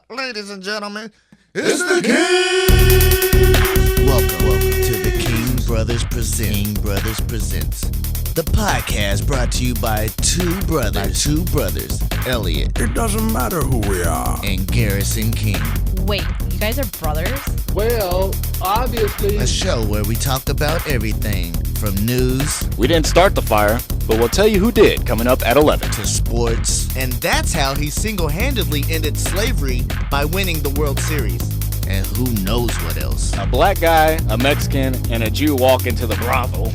Ladies and gentlemen, it's the King! Welcome to the King Brothers Presents. The podcast brought to you by two brothers, Elliot. It doesn't matter who we are. And Garrison King. Wait, you guys are brothers? Well, obviously. A show where we talk about everything from news. We didn't start the fire, but we'll tell you who did coming up at 11. To sports. And that's how he single-handedly ended slavery by winning the World Series. And who knows what else. A black guy, a Mexican, and a Jew walk into the brothel.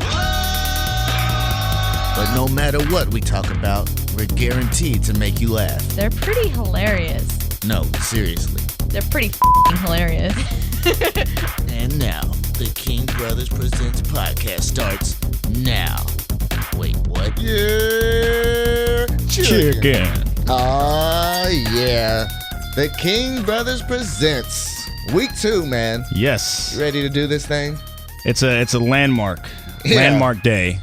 But no matter what we talk about, we're guaranteed to make you laugh. They're pretty hilarious. No, seriously. They're pretty f***ing hilarious. And now, the King Brothers Presents podcast starts now. Wait, what? Yeah! Chicken. Aw, yeah. The King Brothers Presents. Week 2, man. Yes. You ready to do this thing? It's a landmark. Yeah. Landmark day.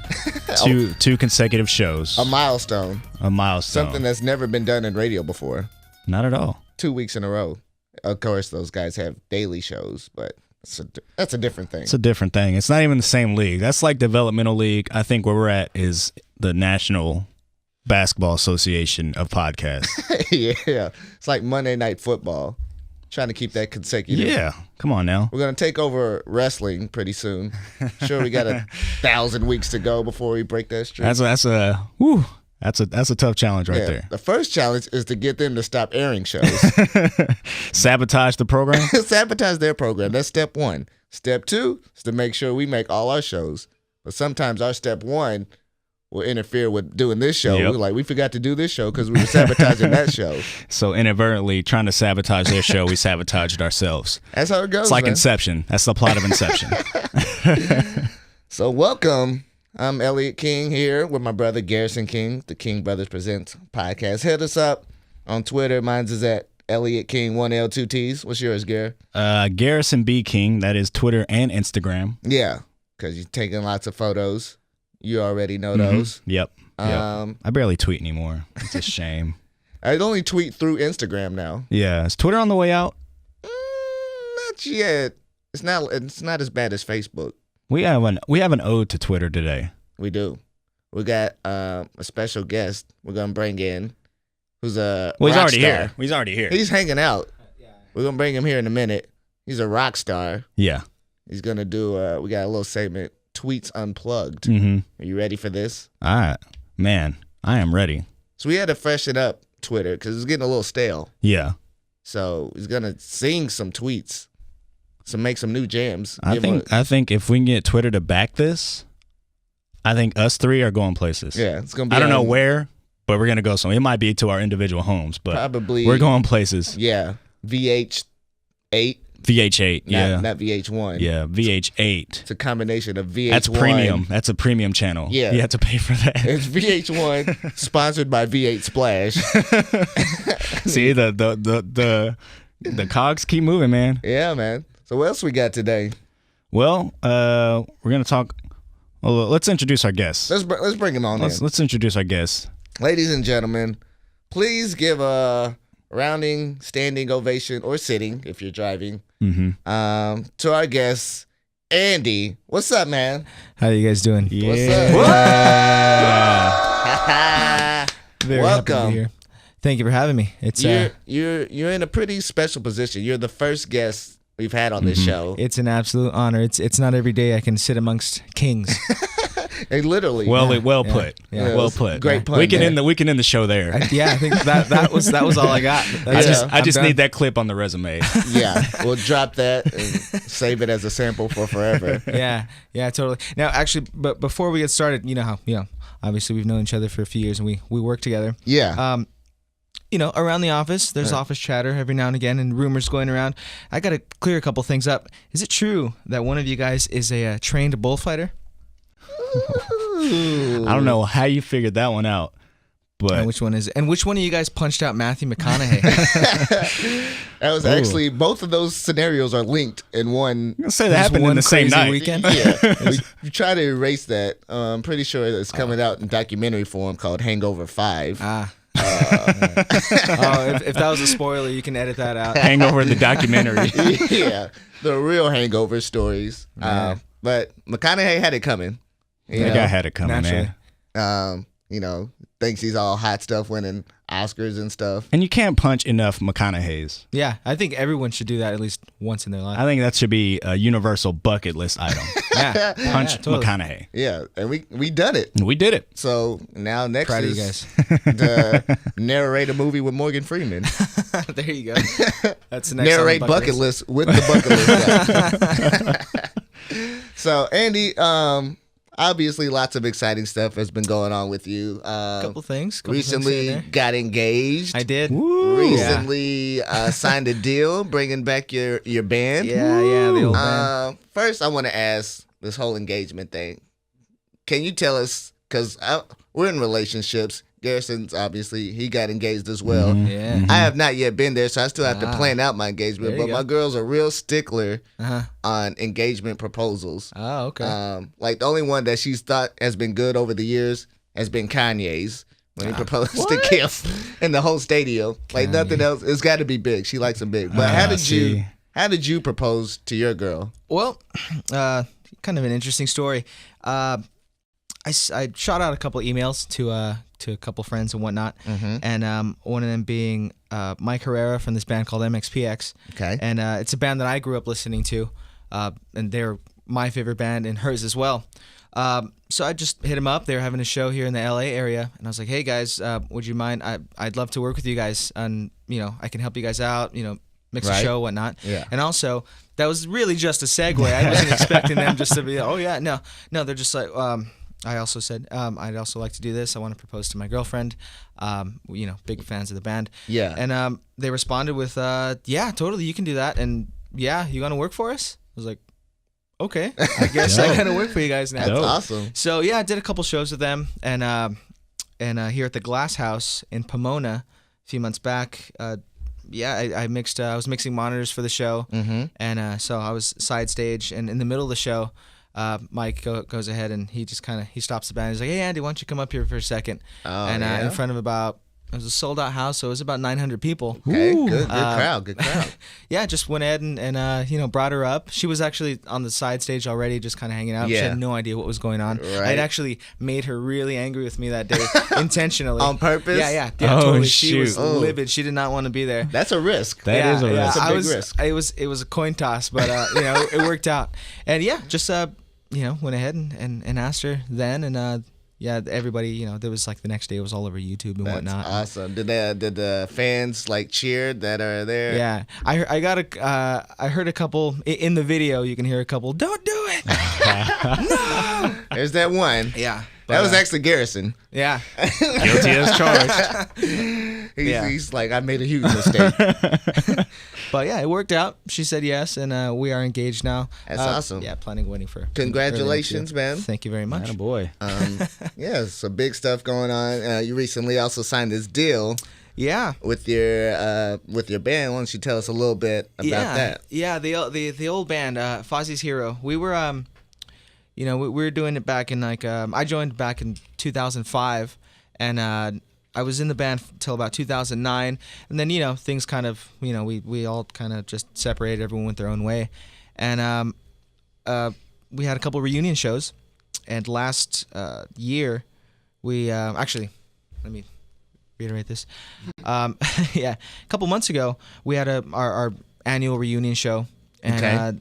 Two consecutive shows. A milestone. A milestone. Something that's never been done in radio before. Not at all. 2 weeks in a row. Of course, those guys have daily shows, but that's a different thing. It's a different thing. It's not even the same league. That's like developmental league. I think where we're at is the National Basketball Association of podcasts. Yeah. It's like Monday Night Football. Trying to keep that consecutive. Yeah. Come on now. We're going to take over wrestling pretty soon. Sure, we got 1,000 weeks to go before we break that streak. That's a tough challenge right there. The first challenge is to get them to stop airing shows. Sabotage the program? Sabotage their program. That's step 1. Step 2 is to make sure we make all our shows. But sometimes our step 1 will interfere with doing this show. Yep. We're like, we forgot to do this show because we were sabotaging that show. So inadvertently trying to sabotage their show, we sabotaged ourselves. That's how it goes, It's like man. Inception. That's the plot of Inception. So welcome. I'm Elliot King here with my brother Garrison King, the King Brothers Presents podcast. Hit us up on Twitter. Mine's is at Elliot King 1L2Ts. What's yours, Gar? Garrison B. King. That is Twitter and Instagram. Yeah, because you're taking lots of photos. You already know those. Yep. I barely tweet anymore. It's a shame. I only tweet through Instagram now. Yeah. Is Twitter on the way out? Not yet. It's not as bad as Facebook. We have an ode to Twitter today. We do. We got a special guest we're gonna bring in, who's a Well, he's rock already star. here. He's already here. He's hanging out. We're gonna bring him here in a minute. He's a rock star. Yeah. He's gonna do. We got a little segment, Tweets Unplugged. Mm-hmm. Are you ready for this? All right. Man, I am ready. So we had to freshen up Twitter because it's getting a little stale. Yeah. So he's gonna sing some tweets. So make some new jams. I think if we can get Twitter to back this, I think us three are going places. Yeah, it's gonna be. I don't know where, but we're gonna go somewhere. It might be to our individual homes, but probably we're going places. Yeah, VH8. VH8. Yeah, not VH1. Yeah, VH8. It's a combination of VH1. That's premium. That's a premium channel. Yeah, you have to pay for that. It's VH1 sponsored by V8 Splash. See the cogs keep moving, man. Yeah, man. So what else we got today? Well, we're gonna talk. Well, let's introduce our guests. Let's bring him on. Let's introduce our guests. Ladies and gentlemen, please give a rounding, standing ovation, or sitting if you're driving. Mm-hmm. To our guest, Andy. What's up, man? How you guys doing? Yeah. What's up? Very Welcome. happy to be here. Thank you for having me. It's you're in a pretty special position. You're the first guest we've had on this show. It's an absolute honor. It's not every day I can sit amongst kings. And literally. Well Yeah. put. Yeah. Well put. Great pun. We can end the show there. I think that was all I got. I just need that clip on the resume. Yeah, we'll drop that and save it as a sample for forever. Yeah, totally. Now, actually, but before we get started, you know how obviously we've known each other for a few years and we work together. Yeah. Around the office, there's office chatter every now and again and rumors going around. I got to clear a couple things up. Is it true that one of you guys is a trained bullfighter? I don't know how you figured that one out, but And which one is it? And which one of you guys punched out Matthew McConaughey? That was actually, both of those scenarios are linked in one. I'm gonna say that happened in the same night. Weekend? Yeah, we try to erase that. I'm pretty sure it's coming out in documentary form called Hangover 5. If that was a spoiler, you can edit that out. Hangover the documentary. Yeah, the real hangover stories. But McConaughey had it coming. That guy had it coming, Naturally. man. Thinks he's all hot stuff, winning Oscars and stuff. And you can't punch enough McConaughey's. Yeah, I think everyone should do that at least once in their life. I think that should be a universal bucket list item. Yeah, Punch totally. McConaughey. Yeah, and we done it. We did it. So now next Proud of is you guys. to narrate a movie with Morgan Freeman. There you go. That's the next Narrate on the bucket list with the bucket list. So Andy, obviously lots of exciting stuff has been going on with you. Couple things here Recently and there. got engaged. I did. Recently signed a deal, bringing back your band. Yeah, the old band. First, I want to ask this whole engagement thing. Can you tell us, because we're in relationships, Garrison's obviously, he got engaged as well. Yeah. I have not yet been there, so I still have to plan out my engagement. There you But my go. girl's a real stickler on engagement proposals. Oh, okay. Like the only one that she's thought has been good over the years has been Kanye's when he proposed to Kim in the whole stadium. Like nothing else. It's got to be big. She likes them big. But how did you propose to your girl? Well, kind of an interesting story. I shot out a couple emails to a couple friends and whatnot, and one of them being Mike Herrera from this band called MXPX. Okay. And it's a band that I grew up listening to, and they're my favorite band and hers as well. So I just hit him up. They were having a show here in the LA area, and I was like, "Hey guys, would you mind? I'd love to work with you guys, and I can help you guys out. Mix a show, whatnot." Yeah. And also, that was really just a segue. I wasn't expecting them just to be, "Oh yeah, no." They're just like, I also said, I'd also like to do this. I want to propose to my girlfriend. Big fans of the band. Yeah. And they responded with, "Yeah, totally, you can do that. And yeah, you gonna work for us?" I was like, "Okay, I guess I gotta work for you guys now." That's awesome. So yeah, I did a couple shows with them, and here at the Glass House in Pomona a few months back. I mixed. I was mixing monitors for the show, and so I was side stage, and in the middle of the show, Mike goes ahead and he just he stops the band. He's like, "Hey Andy, why don't you come up here for a second?" In front of it was a sold out house, so it was about 900 people. Okay, good crowd, good crowd. Yeah, just went ahead and brought her up. She was actually on the side stage already, just kind of hanging out. Yeah. She had no idea what was going on. Right. I'd actually made her really angry with me that day, intentionally. On purpose? Yeah, Oh, totally. She was shoot. livid. She did not want to be there. That's a risk. That is a risk. That's a big risk. It was a coin toss, but it worked out. And yeah, just went ahead and asked her then, and everybody, there was like the next day it was all over YouTube and That's whatnot. awesome. Did the fans cheer that are there? Yeah, I heard a couple in the video. You can hear a couple. "Don't do it." No. There's that one. Yeah. That was actually Garrison. Yeah. Guilty as charged. He's like, I made a huge mistake. But yeah, it worked out. She said yes, and we are engaged now. That's awesome. Yeah, planning wedding for. Congratulations, early next year. man. Thank you very much. Attaboy. Yeah, some big stuff going on. You recently also signed this deal Yeah. with your band. Why don't you tell us a little bit about that? Yeah, the old band, Fozzie's Hero. We were we were doing it back in I joined back in 2005, and I was in the band till about 2009, and then things kind of we all kind of just separated. Everyone went their own way, and we had a couple reunion shows, and last year we actually let me reiterate this. Yeah, a couple months ago we had our annual reunion show, and Okay.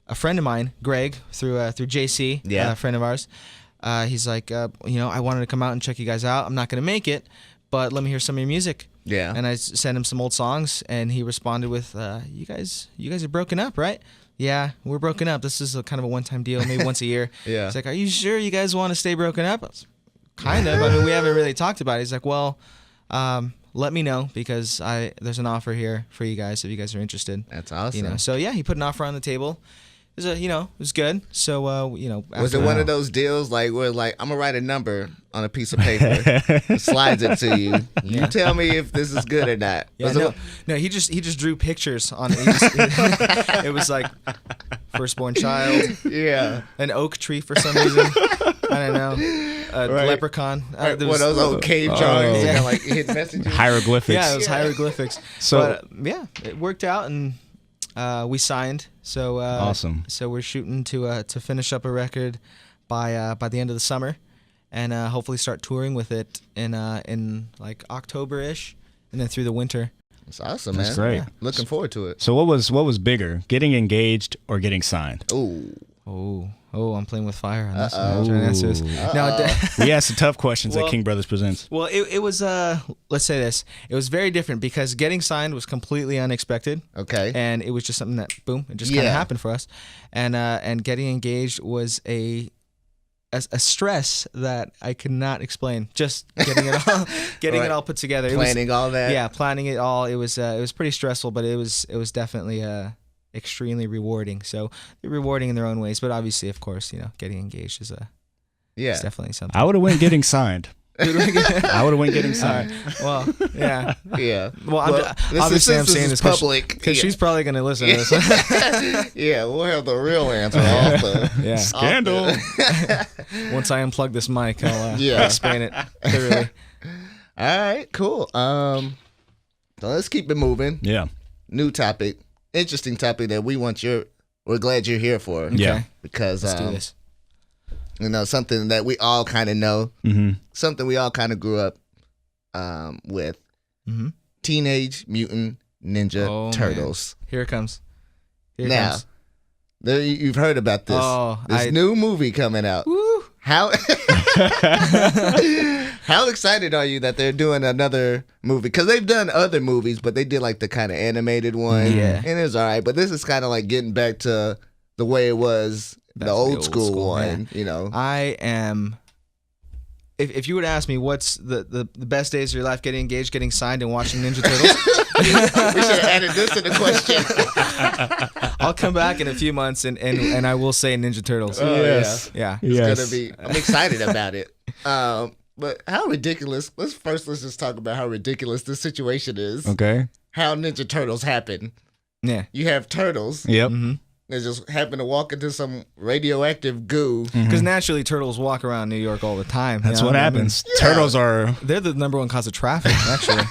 A friend of mine, Greg, through JC, a friend of ours, he's like, I wanted to come out and check you guys out. I'm not gonna make it, but let me hear some of your music. Yeah. And I sent him some old songs, and he responded with, you guys are broken up, right? Yeah, we're broken up. This is a kind of a one-time deal, maybe once a year. Yeah. He's like, are you sure you guys want to stay broken up? I was, kind of. I mean, we haven't really talked about it. He's like, well, let me know, because there's an offer here for you guys if you guys are interested. That's awesome. So yeah, he put an offer on the table. It was it was good. So Was it one of those deals where I'm gonna write a number on a piece of paper, slides it to you. You tell me if this is good or not. Yeah, no, he just drew pictures on it. It was like firstborn child, Yeah. an oak tree for some reason. I don't know. Right. Leprechaun. One of those old cave drawings. yeah. Like hidden messages. Hieroglyphics. Yeah, it was hieroglyphics. So- but, yeah, it worked out, and we signed. So Awesome. So we're shooting to finish up a record by the end of the summer, and hopefully start touring with it in like October-ish, and then through the winter. It's awesome, man. That's great. Yeah. Looking forward to it. So what was bigger, getting engaged or getting signed? Ooh. Oh, I'm playing with fire on this one. I'm trying to answer this. No, We asked the tough questions Well- that King Brothers presents. well, it was let's say this. It was very different because getting signed was completely unexpected. Okay. And it was just something that boom, it just kind of Yeah. happened for us. And getting engaged was a stress that I could not explain. Just getting it all Right. it all put together. It Planning all that. Yeah, planning it all. It was pretty stressful, but it was definitely extremely rewarding. So they're rewarding in their own ways, but obviously, of course, getting engaged is Yeah. definitely something. I would have went getting signed. I would have went getting signed. Well, yeah. Yeah. Well, since obviously, I'm saying is this because public. she's probably going to listen to this. Yeah, we'll have the real answer also. Yeah. Scandal. Once I unplug this mic, I'll Yeah. explain it thoroughly. All right, cool. So let's keep it moving. Yeah. New topic. Interesting topic that we're glad you're here for. Yeah. Because Let's do this. Something that we all kind of know, something we all kind of grew up with. Mm-hmm. Teenage Mutant Ninja Oh, Turtles. Here it comes. Here it Now, comes. you've heard about this. Oh, this new movie coming out. Woo. How how excited are you that they're doing another movie? Because they've done other movies, but they did like the kind of animated one. Yeah. And it was all right. But this is kind of like getting back to the way it was, Back the to old school one, I am. If you would ask me what's the best days of your life, getting engaged, getting signed, and watching Ninja Turtles, We should have added this to the question. I'll come back in a few months and I will say Ninja Turtles. Yes. Yeah. It's Yes. gonna be. I'm excited about it. But how ridiculous? Let's just talk about how ridiculous this situation is. Okay. How Ninja Turtles happen. Yeah. You have turtles. Yep. They just happen to walk into some radioactive goo. Because naturally, turtles walk around New York all the time. That's you know? what I mean, happens. Turtles are they're the number one cause of traffic, actually.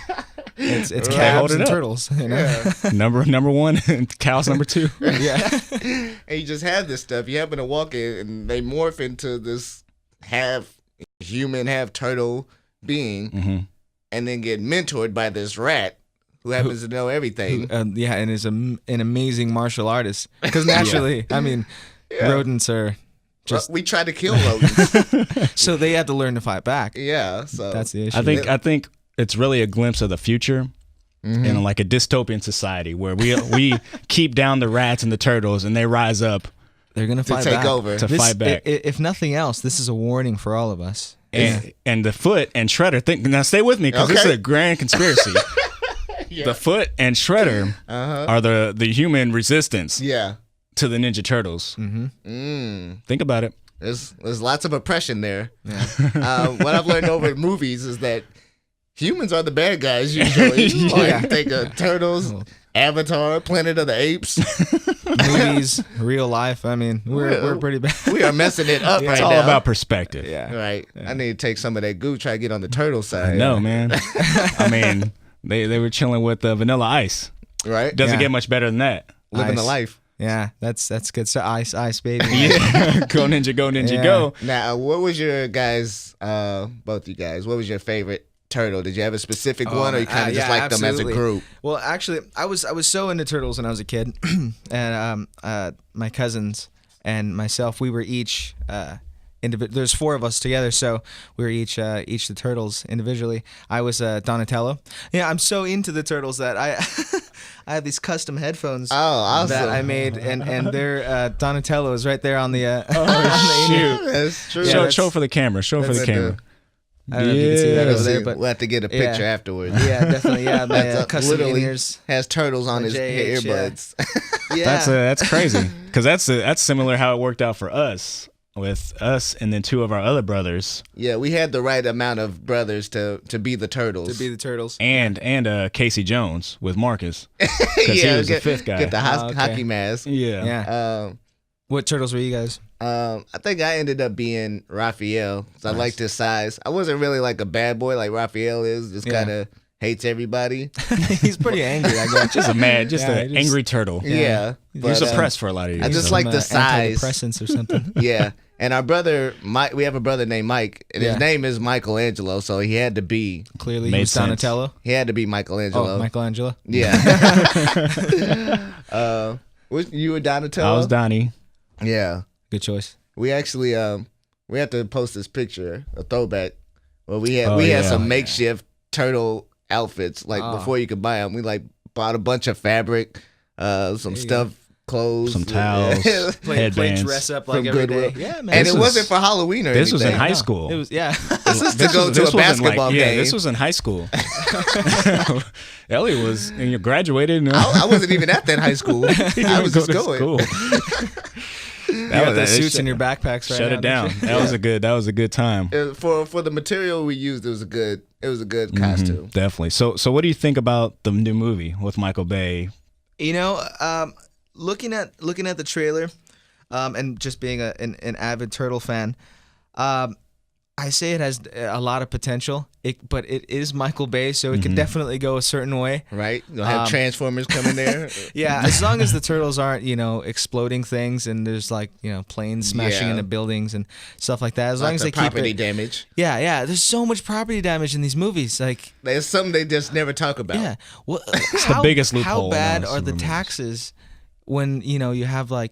It's Hold cabs it and up. turtles. You know? number one and cows number two. Yeah. And you just have this stuff. You happen to walk in, and they morph into this half human, half turtle being, and then get mentored by this rat who happens to know everything. Yeah, and is an amazing martial artist. Because naturally, I mean, rodents are just We try to kill rodents. so they had to learn to fight back. Yeah, so That's the issue. I think it's really a glimpse of the future in like a dystopian society where we keep down the rats and the turtles and they rise up They're gonna to fight take back. over. to fight back. If nothing else, this is a warning for all of us. And the Foot and Shredder now stay with me because this is Okay. a grand conspiracy. The Foot and Shredder are the human resistance Yeah. to the Ninja Turtles. Think about it. There's lots of oppression there. What I've learned over movies is that humans are the bad guys usually. Like, think of Turtles, Avatar, Planet of the Apes. Movies, real life. I mean, we're pretty bad. We are messing it up right It's all now. about perspective. Yeah. Right. I need to take some of that goo, try to get on the turtle side. No, man. I mean, they were chilling with Vanilla Ice. Right? Doesn't Yeah. get much better than that. Living the Ice. life. Yeah, that's good. So ice, baby. Yeah. Go Ninja, Yeah. go. Now, what was your guys, both you guys, what was your favorite turtle? Did you have a specific one, or you kind of just like them as a absolutely. group? Well, actually, I was so into turtles when I was a kid, and my cousins and myself, we were each there's four of us together, so we were each the turtles individually. I was Donatello. Yeah, I'm so into the turtles that I I have these custom headphones awesome. that I made, and they're Donatello is right there on the. Shoot. That's true. Yeah, Show for the camera. Show for the that's camera. I don't know if you can see that Yeah. over there, but we'll have to get a Yeah. picture afterwards. yeah, definitely, yeah. My That's custom literally ears. has turtles on My his JH, yeah. earbuds. Yeah, That's crazy because that's similar how it worked out for us with us and then two of our other brothers Yeah, we had the right amount of brothers to be the turtles. to be the turtles. and Casey Jones with Marcus because he was the fifth guy. Get the Oh, okay. hockey mask. Yeah. Yeah. What turtles were you guys? I think I ended up being Raphael. So I liked his size. I wasn't really like a bad boy like Raphael is. Just kind of hates everybody. He's pretty angry. I guess. Just an angry turtle. Yeah. You're suppressed for a lot of years. I just like the size. Antidepressants or something. Yeah. And our brother, Mike, we have a brother named Mike, and his name is Michelangelo, so he had to be. Clearly, Made he was sense. Donatello. He had to be Michelangelo. Oh, Michelangelo. Yeah. You were Donatello? I was Donnie. Yeah. Good choice. We actually we had to post this picture, a throwback. Well, we had some makeshift turtle outfits before you could buy them. We bought a bunch of fabric, some stuff, clothes, some towels, Play headbands. dress up From like every day. Goodwill. Yeah, man. And it wasn't for Halloween or This anything. was in high school. It was This is to go to a basketball game. This was in high school. Ellie was and you graduated. And I wasn't even at that high school. I was just going. School. You got the suits in your backpacks right now. Shut it down. That was a good time. For the material we used, it was a good costume. Definitely. So what do you think about the new movie with Michael Bay? You know, looking at the trailer, and just being an avid turtle fan, I say it has a lot of potential. But it is Michael Bay, so it could definitely go a certain way. Right? You'll have Transformers coming there. Yeah, as long as the turtles aren't, exploding things and there's planes smashing into buildings and stuff like that. As long as they keep property damage. Yeah. There's so much property damage in these movies. Like there's something they just never talk about. Yeah. Well, it's the biggest loophole. How bad in are the movies. taxes when you have when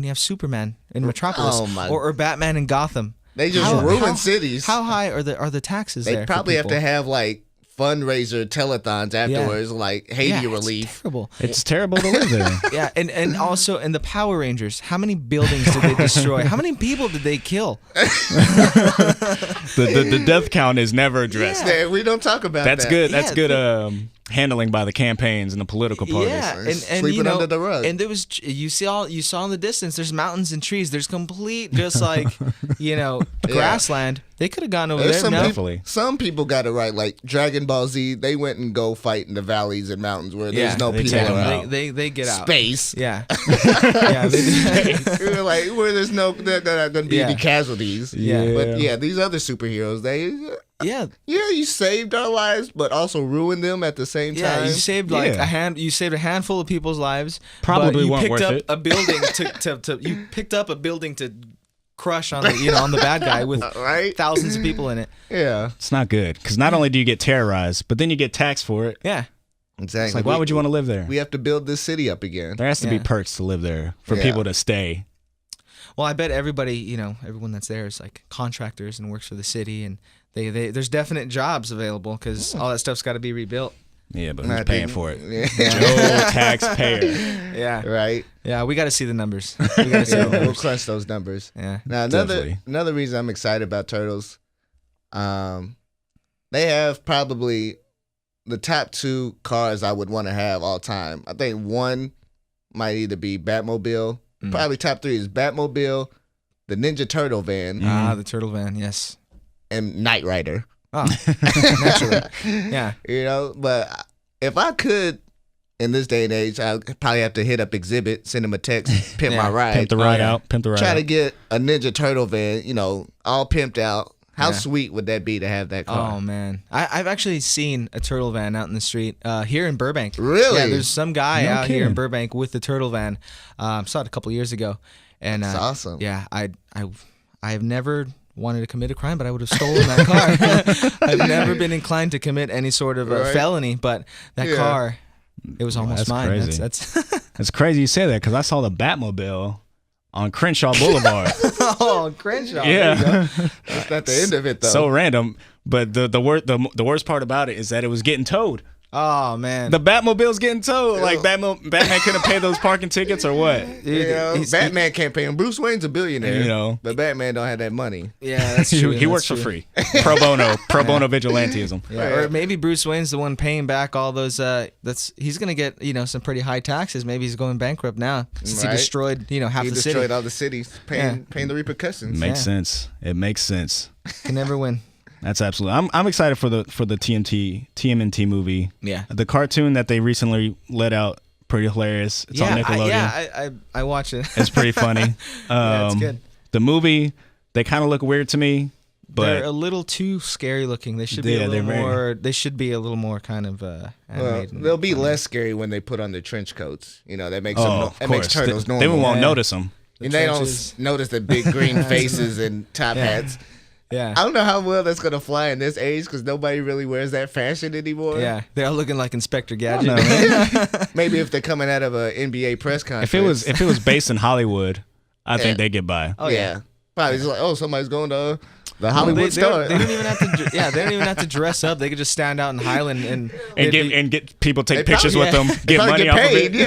you have Superman in Metropolis or Batman in Gotham? They just ruin cities. How high are the taxes there? They probably have to have fundraiser telethons afterwards, Haiti relief. It's terrible. It's terrible to live there. Yeah, and also in the Power Rangers, how many buildings did they destroy? How many people did they kill? The death count is never addressed. Yeah, we don't talk about That's that. good. That's good. Handling by the campaigns and the political parties. Yeah, and sleeping under the rug. And there was you saw in the distance. There's mountains and trees. There's complete grassland. They could have gone over there. Definitely. Some people got it right. Like Dragon Ball Z, they went and go fight in the valleys and mountains where there's no they people take 'em around. out. They get out. Space. Yeah. Yeah. Where there's no, there are not going to be any casualties. Yeah. But these other superheroes, Yeah. you saved our lives, but also ruined them at the same time. Yeah, you saved you saved a handful of people's lives. Probably but you weren't picked worth up it. a building you picked up a building to crush on the on the bad guy with Right? thousands of people in it. Yeah, It's not good because not only do you get terrorized, but then you get taxed for it. Yeah. exactly. It's like, why would you want to live there? We have to build this city up again. There has to be Yeah. perks to live there for Yeah. people to stay. Well, I bet everybody, everyone that's there is like contractors and works for the city, and they there's definite jobs available because all that stuff's got to be rebuilt. Yeah, but I who's paying think- for it? Yeah. Joe taxpayer. Yeah. Right. Yeah, we got to see the numbers. We got to see Yeah, the we'll numbers. crunch those numbers. Yeah. Now Definitely. another reason I'm excited about Turtles, they have probably the top 2 cars I would want to have all time. I think one might either be Batmobile. Probably top 3 is Batmobile, the Ninja Turtle van, The turtle van. Yes. and Knight Rider. Oh, naturally. Yeah. But if I could, in this day and age, I'd probably have to hit up Exhibit, send them a text, pimp my ride. Pimp the ride out. Pimp the ride Try out. to get a Ninja Turtle van, all pimped out. How Yeah. sweet would that be to have that car? Oh man, I've actually seen a turtle van out in the street here in Burbank. Really? Yeah, there's some guy No out here in kidding. Burbank with the turtle van. Saw it a couple years ago, and That's awesome. Yeah, I have never wanted to commit a crime, but I would have stolen that car. I've never been inclined to commit any sort of Right. felony, but that Yeah. car, it was almost that's mine. crazy. That's It's crazy you say that because I saw the Batmobile on Crenshaw Boulevard. oh Crenshaw. Yeah. That's not the end of it, though. So random. But the worst part about it is that it was getting towed. Oh man. The Batmobile's getting towed. Like Batman couldn't pay those parking tickets or what? Dude, Batman can't pay him. Bruce Wayne's a billionaire, – but Batman don't have that money. Yeah, that's true. He works for free. Pro bono vigilantism. Yeah, or maybe Bruce Wayne's the one paying back all those. He's gonna get some pretty high taxes. Maybe he's going bankrupt now since he Right. destroyed half He the destroyed city. all the cities, paying the repercussions. Makes sense. It makes sense. Can never win. That's absolutely. I'm excited for the TMNT movie. Yeah. The cartoon that they recently let out Pretty hilarious. It's on Nickelodeon. I watch it. It's pretty funny. Yeah, it's good. The movie, they kind of look weird to me, but They're a little too scary looking. They should be a little more. They should be a little more kind of animated. They'll be less scary when they put on their trench coats. You know, that makes them. of That makes course. turtles normal. They won't notice them. And they trenches. don't notice the big green faces and top hats. Yeah. I don't know how well that's gonna fly in this age because nobody really wears that fashion anymore. Yeah, they're all looking like Inspector Gadget. Maybe if they're coming out of an NBA press conference. If it was based in Hollywood, I think they get by. Oh yeah. Probably just like, somebody's going to the Hollywood star. They don't even have to. They don't even have to dress up. They could just stand out in Highland and get people take pictures probably- with them, They get probably money off of paid. it.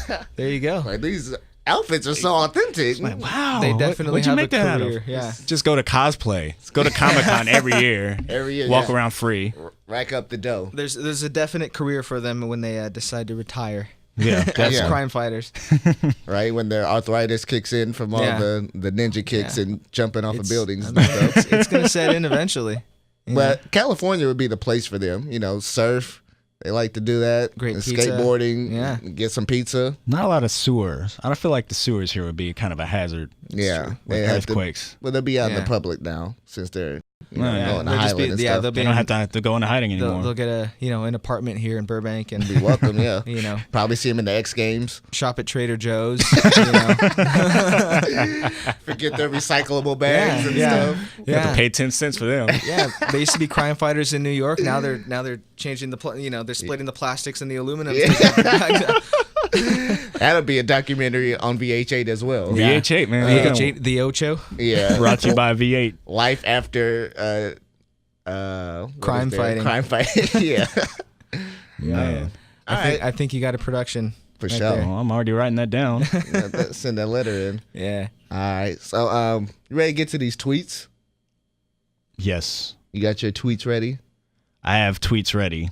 Yeah. there you go. Like these outfits are so authentic. Wow, They definitely what'd you have make a that career. out of? Yeah. Just go to cosplay. Go to Comic-Con every year. Every year, Walk yeah. around free. Rack up the dough. There's a definite career for them when they decide to retire. Yeah, As Yeah. crime fighters. Right when their arthritis kicks in from all Yeah. the ninja kicks Yeah. and jumping off of buildings. I and mean, stuff. it's gonna set in eventually. But California would be the place for them. You know, surf. They like to do that. Great and pizza. skateboarding. Yeah. Get some pizza. Not a lot of sewers. I don't feel like the sewers here would be kind of a hazard. Yeah. With They have to. earthquakes. Well, they'll be out in Yeah. the public now since they're Yeah. going to They'll just Highland be- and yeah, stuff. they'll be They don't have to go into hiding anymore. They'll get an apartment here in Burbank and Be welcome, yeah. Probably see them in the X Games. shop at Trader Joe's. Forget their recyclable bags and yeah. stuff. You have to pay 10 cents for them. Yeah, they used to be crime fighters in New York. Now they're changing they're splitting the plastics and the aluminum. That'll be a documentary on VH8 as well. VH8, man. The Ocho. Yeah. Brought to you by V8. Life after what Crime is there? fighting. Crime fighting. Yeah. Man. I think you got a production. For right sure. there. Well, I'm already writing that down. Send that letter in. Yeah. All right. So you ready to get to these tweets? Yes. You got your tweets ready? I have tweets ready.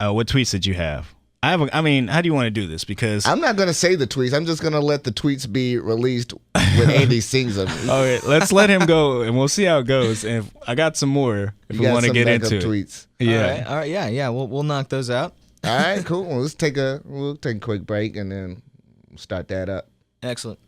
What tweets did you have? How do you want to do this? Because I'm not gonna say the tweets. I'm just gonna let the tweets be released when Andy sings them. okay, let's let him go and we'll see how it goes. And if, I got some more if You we got want to some get backup into tweets. it. Yeah. All right. Yeah. We'll knock those out. All right, cool. Well, we'll take a quick break and then start that up. Excellent.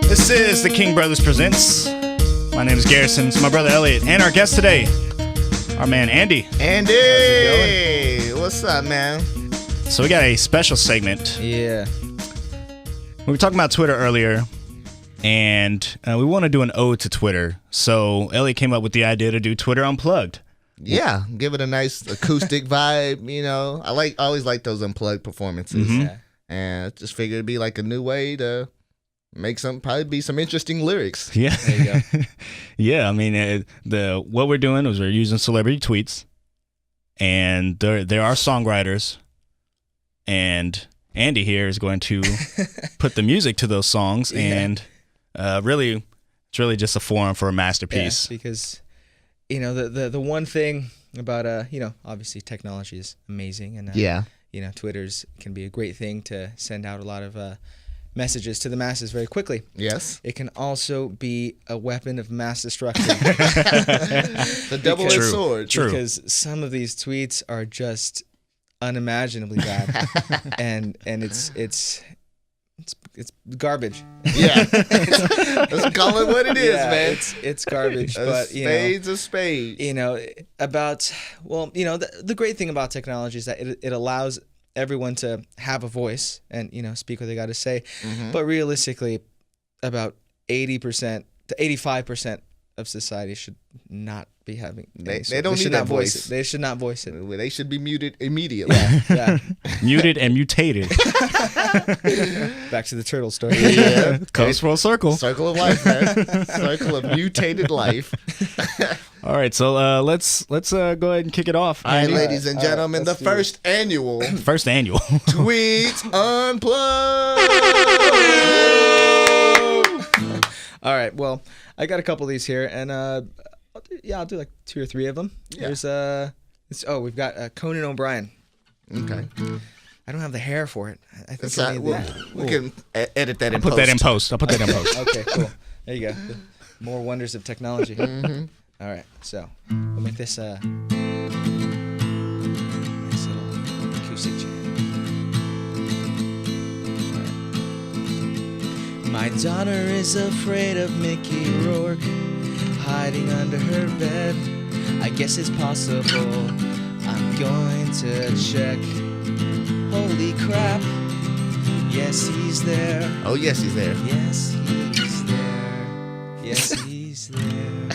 This is the King Brothers Presents. My name is Garrison. It's my brother Elliot. And our guest today, our man Andy. Andy, what's up, man? So we got a special segment. Yeah. We were talking about Twitter earlier, and we want to do an ode to Twitter. So Elliot came up with the idea to do Twitter Unplugged. Yeah, give it a nice acoustic vibe. You know, I always like those unplugged performances, Yeah. and I just figured it'd be like a new way to make probably be some interesting lyrics. Yeah. There you go. Yeah, I mean, what we're doing is we're using celebrity tweets, and there are songwriters, and Andy here is going to put the music to those songs, and really, it's really just a forum for a masterpiece. Yeah, because the one thing about obviously technology is amazing, and Twitter's can be a great thing to send out a lot of messages to the masses very quickly. Yes, it can also be a weapon of mass destruction. the double-edged sword. True. Because some of these tweets are just unimaginably bad, and it's garbage. Yeah, let's call it what it is, man. It's garbage. But spade's a spade. The great thing about technology is that it allows everyone to have a voice and speak what they got to say. Mm-hmm. But realistically, about 80% to 85% of society should not be having. They don't need that voice. They should not voice it. They should be muted immediately. Yeah. Muted and mutated. Back to the turtle story. Yeah, Comes full circle. Circle of life, man. Circle of mutated life. All right, so let's go ahead and kick it off. All right, Andy. ladies and gentlemen, the first annual First annual. Tweets Unplugged. All right. Well, I got a couple of these here, and I'll do like 2 or 3 of them. Yeah. There's we've got Conan O'Brien. Okay, I don't have the hair for it. I think that's I not, need that. we can edit that in Put post. that in post. I'll put that in post. Okay, cool. There you go. The more wonders of technology. Mm-hmm. All right, so we'll make this nice little acoustic jam. All right. My daughter is afraid of Mickey Rourke hiding under her bed. I guess it's possible. I'm going to check. Holy crap. Yes, he's there. Oh, yes, he's there. Yes, he's there. Yes, he's there.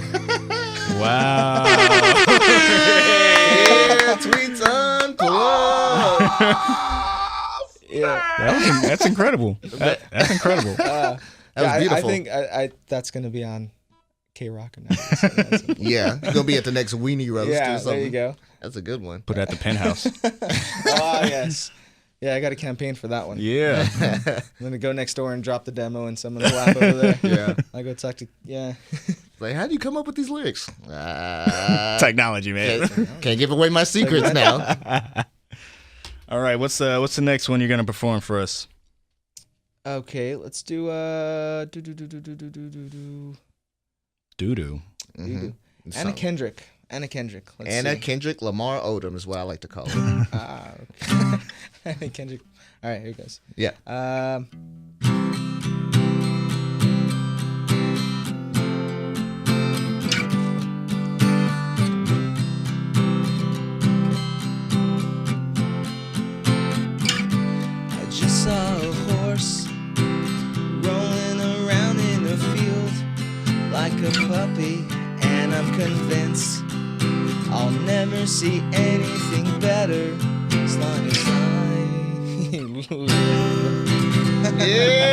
Wow. Yeah, tweets unplugged. Yeah. That's incredible. That's incredible. That was beautiful. I think that's going to be on K-Rock now. Yeah, you're gonna be at the next weenie roast Yeah, or something. there you go. That's a good one. Put it at the penthouse. Oh, yes. Yeah, I got a campaign for that one. Yeah. I'm going to go next door and drop the demo in someone's lap over there. Yeah. I'll go talk to, yeah. Like, how do you come up with these lyrics? Technology, man. Can't give away my secrets now. All right, what's the next one you're gonna perform for us? Okay, let's do Doo-doo. Mhm. Anna Kendrick. Let's Anna see. Kendrick Lamar Odom is what I like to call her. Okay. Anna Kendrick. All right, here it goes. Yeah. I just saw a horse rolling around in a field like a puppy, and I'm convinced I'll never see anything better as long as I Yeah.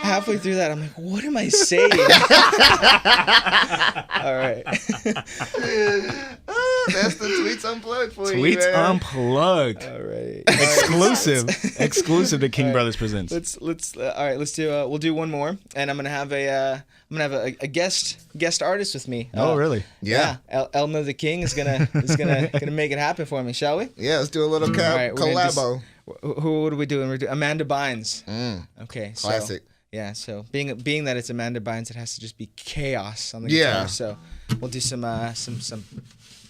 halfway through that, I'm like, what am I saying? All right. That's the tweets unplugged for you. Tweets man. Unplugged. All right. Exclusive to King Brothers Presents. Let's all right. Let's do. We'll do one more, and I'm gonna have a guest artist with me. Oh, really? Yeah. Elmer the King is gonna make it happen for me. Shall we? Yeah, let's do a little All right, we're gonna collabo. Who are we doing? We're doing Amanda Bynes. Okay. So, Classic. yeah. So being that it's Amanda Bynes, it has to just be chaos on the Yeah. guitar. So we'll do some.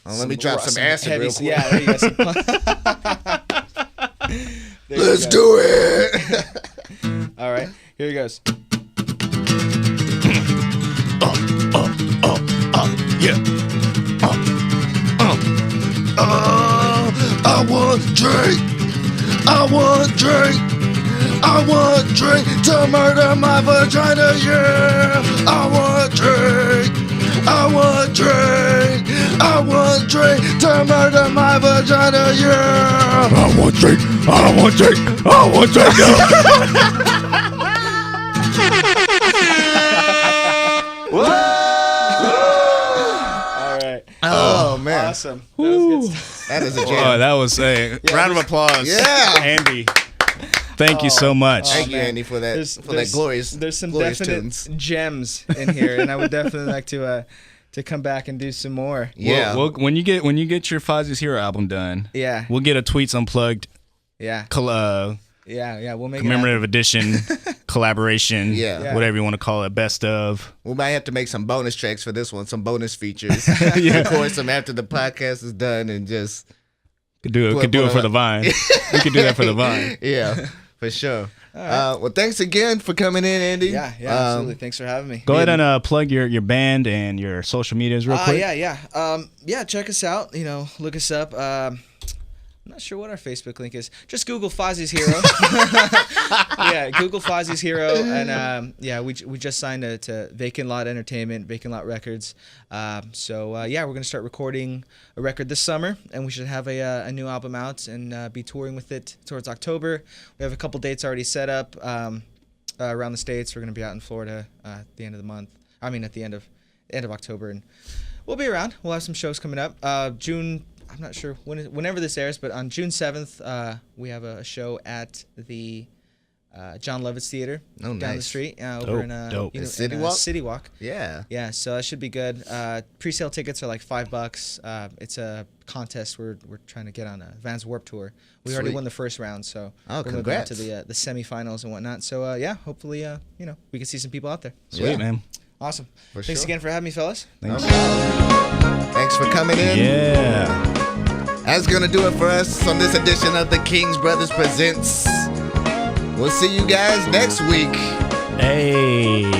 Let me drop some acid heavy, real quick. Yeah. There you go. There you Let's go. do it. All right. Here he goes. Yeah. I want drink. I want drink. I want drink to murder my vagina. Yeah. I want drink. I want drink. I want drink to murder my vagina. Yeah. I want drink. I want drink. I want drink. All right. Oh, man. Awesome. That was good stuff. That is a Oh, jam. that was a round of applause. Yeah. Andy. Thank you so much. Thank you, man. Andy, for that glorious There's some glorious definite tunes. gems in here, and I would definitely like to come back and do some more. Yeah. Well, when you get your Fozzie's Hero album done, Yeah. we'll get a Tweets Unplugged Yeah. Yeah. We'll make commemorative edition collaboration. Yeah. Whatever you want to call it, best of. We might have to make some bonus tracks for this one, some bonus features. Record some after the podcast is done and just Could do it for the Vine. We could do that for the Vine. yeah, for sure. Well, thanks again for coming in, Andy. Yeah. Absolutely. Thanks for having me. Go ahead and plug your band and your social medias real quick. Yeah. Check us out. Look us up. I'm not sure what our Facebook link is. Just Google Fozzie's Hero. Yeah, Google Fozzie's Hero, and we just signed to Vacant Lot Entertainment, Vacant Lot Records. So we're gonna start recording a record this summer, and we should have a new album out and be touring with it towards October. We have a couple dates already set up around the states. We're gonna be out in Florida at the end of the month. I mean, at the end of October, and we'll be around. We'll have some shows coming up. June. I'm not sure whenever this airs, but on June 7th, we have a show at the John Lovitz Theater down the nice. street over Dope, in dope. City Walk? City Walk. Yeah. Yeah, so that should be good. Pre-sale tickets are like $5. It's a contest we're trying to get on a Vans Warped Tour. We already Sweet. won the first round, so Oh, we're moving on congrats. to the semifinals and whatnot. So yeah, hopefully we can see some people out there. Sweet, Yeah. man. Awesome. For Thanks sure. again for having me, fellas. Thanks. Thanks for coming in. Yeah. That's gonna do it for us on this edition of the Kings Brothers Presents. We'll see you guys next week. Hey.